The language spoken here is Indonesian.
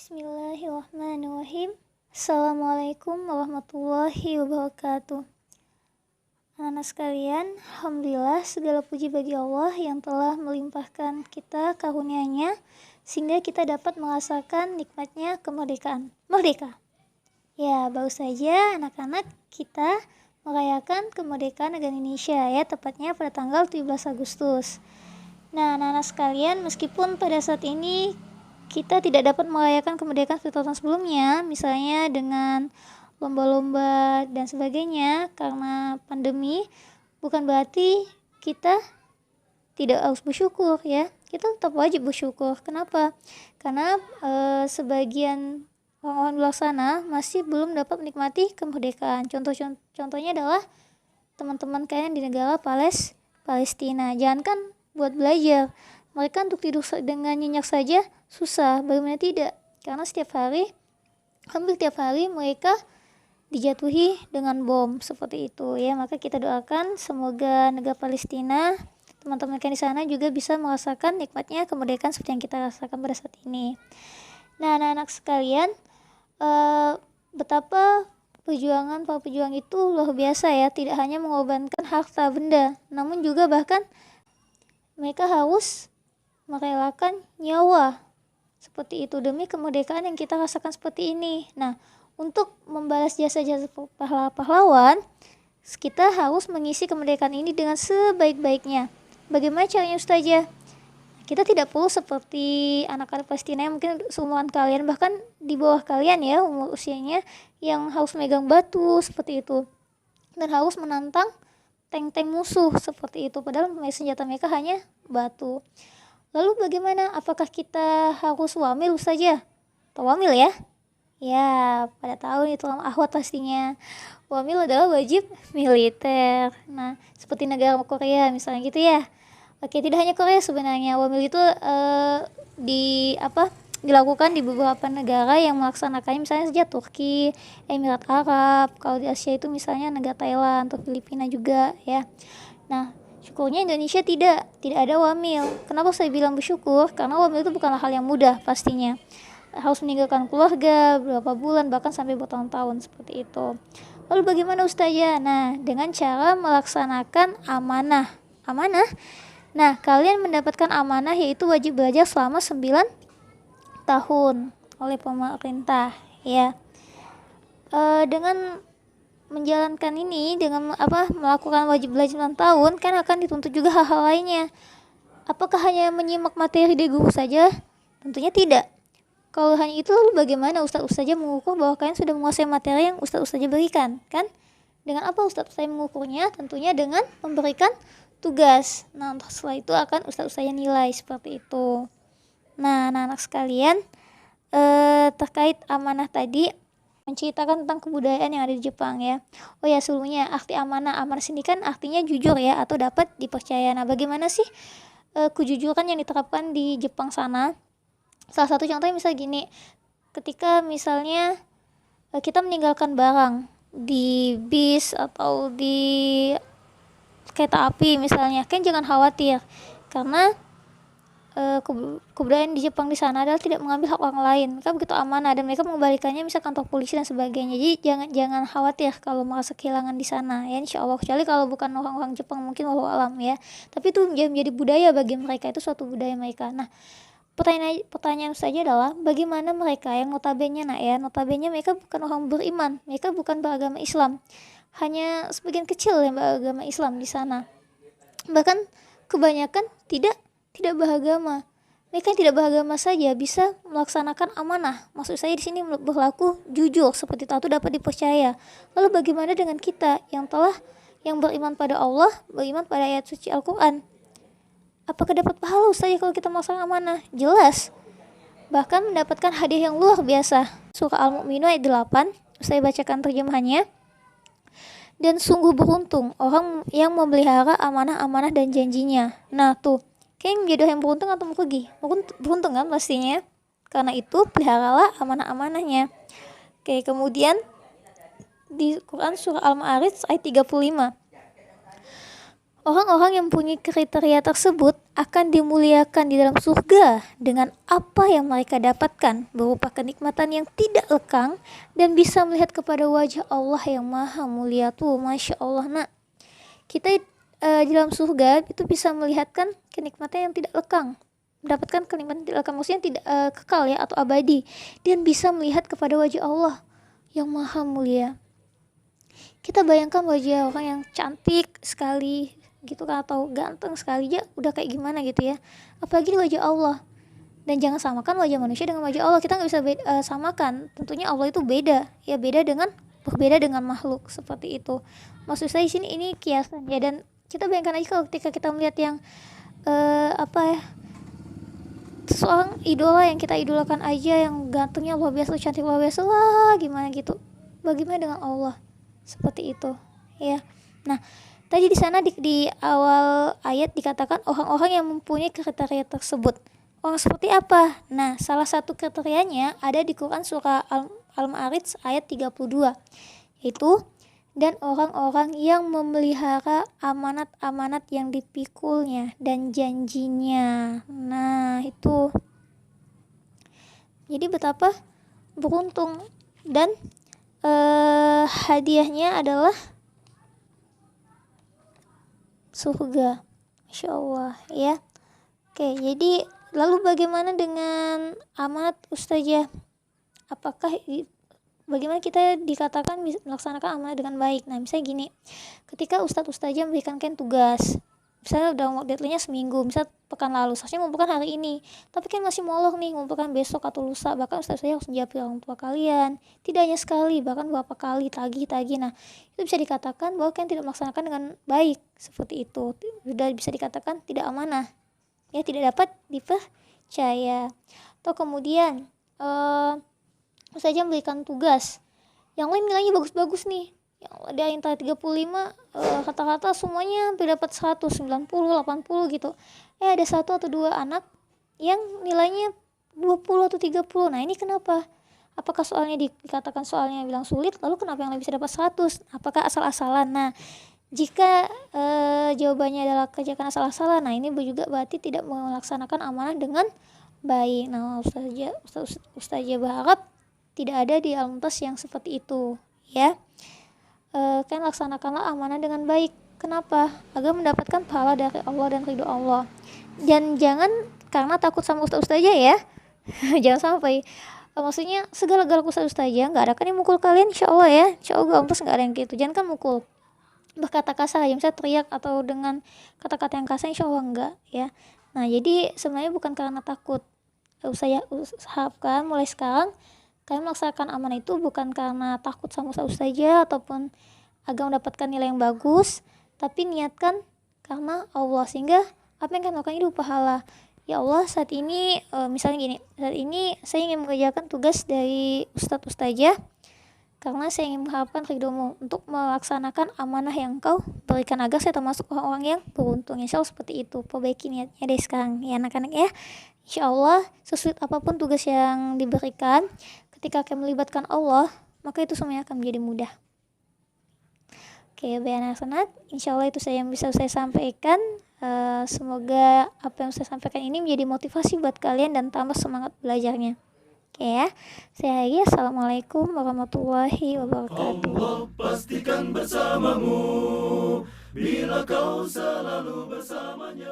Bismillahirrahmanirrahim. Assalamualaikum warahmatullahi wabarakatuh. Anak-anak sekalian, alhamdulillah segala puji bagi Allah yang telah melimpahkan kita karunia-Nya sehingga kita dapat merasakan nikmatnya kemerdekaan. Merdeka. Ya, baru saja anak-anak kita merayakan kemerdekaan negara Indonesia ya, tepatnya pada tanggal 17 Agustus. Nah, anak-anak sekalian, meskipun pada saat ini kita tidak dapat merayakan kemerdekaan seperti tahun sebelumnya, misalnya dengan lomba-lomba dan sebagainya karena pandemi, bukan berarti kita tidak harus bersyukur ya. Kita tetap wajib bersyukur. Kenapa? Karena sebagian orang-orang di luar sana masih belum dapat menikmati kemerdekaan. Contohnya adalah teman-teman kalian di negara Palestina. Jangankan buat belajar, mereka untuk tidur dengan nyenyak saja susah. Bagaimana tidak? Karena hampir tiap hari mereka dijatuhi dengan bom seperti itu ya. Maka kita doakan semoga negara Palestina, teman-teman kalian di sana juga bisa merasakan nikmatnya kemerdekaan seperti yang kita rasakan pada saat ini. Nah, anak-anak sekalian, betapa perjuangan para pejuang itu luar biasa ya. Tidak hanya mengorbankan harta benda, namun juga bahkan mereka harus merelakan nyawa seperti itu demi kemerdekaan yang kita rasakan seperti ini. Nah, untuk membalas jasa-jasa pahlawan, kita harus mengisi kemerdekaan ini dengan sebaik-baiknya. Bagaimana caranya Ustazah? Kita tidak perlu seperti anak-anak Palestina yang mungkin seumuran kalian, bahkan di bawah kalian ya umur usianya, yang harus megang batu seperti itu dan harus menantang tank-tank musuh seperti itu, padahal senjata mereka hanya batu. Lalu bagaimana? Apakah kita harus wamil saja? Atau wamil ya? Ya, pada tahun itu ahwat pastinya. Wamil adalah wajib militer. Nah, seperti negara Korea misalnya gitu ya. Oke, tidak hanya Korea sebenarnya. Wamil itu dilakukan di beberapa negara yang melaksanakannya, misalnya saja Turki, Emirat Arab. Kalau di Asia itu misalnya negara Thailand atau Filipina juga ya. Nah, syukurnya Indonesia tidak ada wamil. Kenapa saya bilang bersyukur? Karena wamil itu bukanlah hal yang mudah pastinya. Harus meninggalkan keluarga berapa bulan, bahkan sampai bertahun-tahun seperti itu. Lalu bagaimana Ustazah? Nah, dengan cara melaksanakan amanah. Nah, kalian mendapatkan amanah yaitu wajib belajar selama 9 tahun oleh pemerintah ya. Dengan menjalankan ini, dengan melakukan wajib belajar 9 tahun, kan akan dituntut juga hal-hal lainnya. Apakah hanya menyimak materi di guru saja? Tentunya tidak. Kalau hanya itu, lalu bagaimana Ustazah mengukur bahwa kalian sudah menguasai materi yang Ustazah berikan? Kan? Dengan apa Ustazah mengukurnya? Tentunya dengan memberikan tugas. Nah, setelah itu akan Ustazah nilai seperti itu. Nah, anak-anak sekalian, terkait amanah tadi, menceritakan tentang kebudayaan yang ada di Jepang ya. Oh ya, sebelumnya arti amanah sini kan artinya jujur ya, atau dapat dipercaya. Nah, bagaimana sih kejujuran yang diterapkan di Jepang sana? Salah satu contohnya misal gini, ketika misalnya kita meninggalkan barang di bis atau di kereta api misalnya, kan jangan khawatir, karena kebudayaan di Jepang di sana adalah tidak mengambil hak orang lain. Mereka begitu amanah dan mereka mengembalikannya misal kantor polisi dan sebagainya. Jadi jangan khawatir kalau merasa kehilangan di sana ya, insya Allah. Kecuali kalau bukan orang-orang Jepang, mungkin wallahu alam ya. Tapi itu menjadi budaya bagi mereka, itu suatu budaya mereka. Nah, pertanyaan saja adalah bagaimana mereka yang notabene mereka bukan orang beriman, mereka bukan beragama Islam, hanya sebagian kecil yang beragama Islam di sana. Bahkan kebanyakan tidak beragama. Mereka yang tidak beragama saja bisa melaksanakan amanah. Maksud saya di sini berlaku jujur seperti itu dapat dipercaya. Lalu bagaimana dengan kita yang beriman pada Allah, beriman pada ayat suci Al-Quran? Apakah dapat pahala saja kalau kita melaksanakan amanah? Jelas. Bahkan mendapatkan hadiah yang luar biasa. Surah Al-Mu'minun ayat 8, saya bacakan terjemahannya. Dan sungguh beruntung orang yang memelihara amanah-amanah dan janjinya. Nah tuh, kayaknya menjadi orang yang beruntung atau merugi? Beruntung kan pastinya. Karena itu peliharalah amanah-amanahnya. Oke, kemudian di Quran surah Al-Ma'arij ayat 35. Orang-orang yang mempunyai kriteria tersebut akan dimuliakan di dalam surga dengan apa yang mereka dapatkan berupa kenikmatan yang tidak lekang dan bisa melihat kepada wajah Allah yang maha mulia tuh. Masya Allah. Nah, kita di dalam surga itu bisa melihatkan kenikmatan yang tidak lekang, mendapatkan kenikmatan tidak lekang, maksudnya tidak kekal ya atau abadi, dan bisa melihat kepada wajah Allah yang maha mulia. Kita bayangkan wajah orang yang cantik sekali gitu kan, atau ganteng sekali aja udah kayak gimana gitu ya, apalagi di wajah Allah. Dan jangan samakan wajah manusia dengan wajah Allah, kita nggak bisa samakan, tentunya Allah itu beda ya, berbeda dengan makhluk seperti itu. Maksud saya di sini ini kiasan ya, dan kita bayangkan aja kalau ketika kita melihat yang apa ya, seorang idola yang kita idolakan aja yang gantengnya luar biasa, cantik luar biasa, wah gimana gitu, bagaimana dengan Allah seperti itu ya. Nah, tadi di sana di awal ayat dikatakan orang-orang yang mempunyai kriteria tersebut. Orang seperti apa? Nah, salah satu kriterianya ada di Quran surah Al-Ma'arij ayat 32, yaitu dan orang-orang yang memelihara amanat-amanat yang dipikulnya dan janjinya. Nah, itu. Jadi betapa beruntung, dan hadiahnya adalah surga. Masya Allah ya. Oke, jadi lalu bagaimana dengan amanat ustazah? Apakah bagaimana kita dikatakan melaksanakan amanat dengan baik? Nah, misalnya gini, ketika ustadz ustazah memberikan kalian tugas, misalnya udah deadline-nya seminggu, misal pekan lalu, seharusnya ngumpulkan hari ini, tapi kan masih molor nih, ngumpulkan besok atau lusa, bahkan ustaz saya harus menjawab orang tua kalian, tidak hanya sekali, bahkan beberapa kali, tagih. Nah, itu bisa dikatakan bahwa kalian tidak melaksanakan dengan baik, seperti itu, sudah bisa dikatakan tidak amanah ya, tidak dapat dipercaya. Atau kemudian saja memberikan tugas, yang lain nilainya bagus-bagus nih, yang ada yang 35 kata-kata semuanya hampir dapat 190, 80 gitu. Ada satu atau dua anak yang nilainya 20 atau 30. Nah, ini kenapa? Apakah soalnya dikatakan soalnya bilang sulit, lalu kenapa yang lain bisa dapat 100? Apakah asal-asalan? Nah, jika jawabannya adalah kerjakan asal-asalan, nah ini juga berarti tidak melaksanakan amanah dengan baik. Nah, Ustazah berharap tidak ada di Al-Mumtaz yang seperti itu ya. Kan laksanakanlah amanah dengan baik. Kenapa? Agar mendapatkan pahala dari Allah dan ridho Allah. Dan jangan karena takut sama ustazah ya. Jangan sampai maksudnya segala-gala ustazah nggak ada kan yang mukul kalian, insya Allah ya, insya Allah nggak ada yang gitu. Jangan kan mukul, berkata kasar aja, misalnya teriak atau dengan kata-kata yang kasar, insya Allah enggak ya. Nah, jadi sebenarnya bukan karena takut. Saya usahakan mulai sekarang kalian melaksanakan amanah itu bukan karena takut sama ustazah ataupun agar mendapatkan nilai yang bagus, tapi niatkan karena Allah, sehingga apa yang kalian lakukan itu pahala. Ya Allah, saat ini misalnya gini, saat ini saya ingin mengerjakan tugas dari ustazah karena saya ingin mengharapkan ridhomu untuk melaksanakan amanah yang kau berikan agar saya termasuk orang-orang yang beruntung. Insya Allah seperti itu. Perbaiki niatnya dari sekarang ya anak-anak ya. Insya Allah sesulit apapun tugas yang diberikan, ketika kalian melibatkan Allah, maka itu semuanya akan menjadi mudah. Oke, baik anak-anak, insya Allah itu saya yang bisa saya sampaikan. Semoga apa yang saya sampaikan ini menjadi motivasi buat kalian dan tambah semangat belajarnya. Oke ya, saya lagi. Assalamualaikum warahmatullahi wabarakatuh. Allah pastikan bersamamu bila kau selalu bersamanya.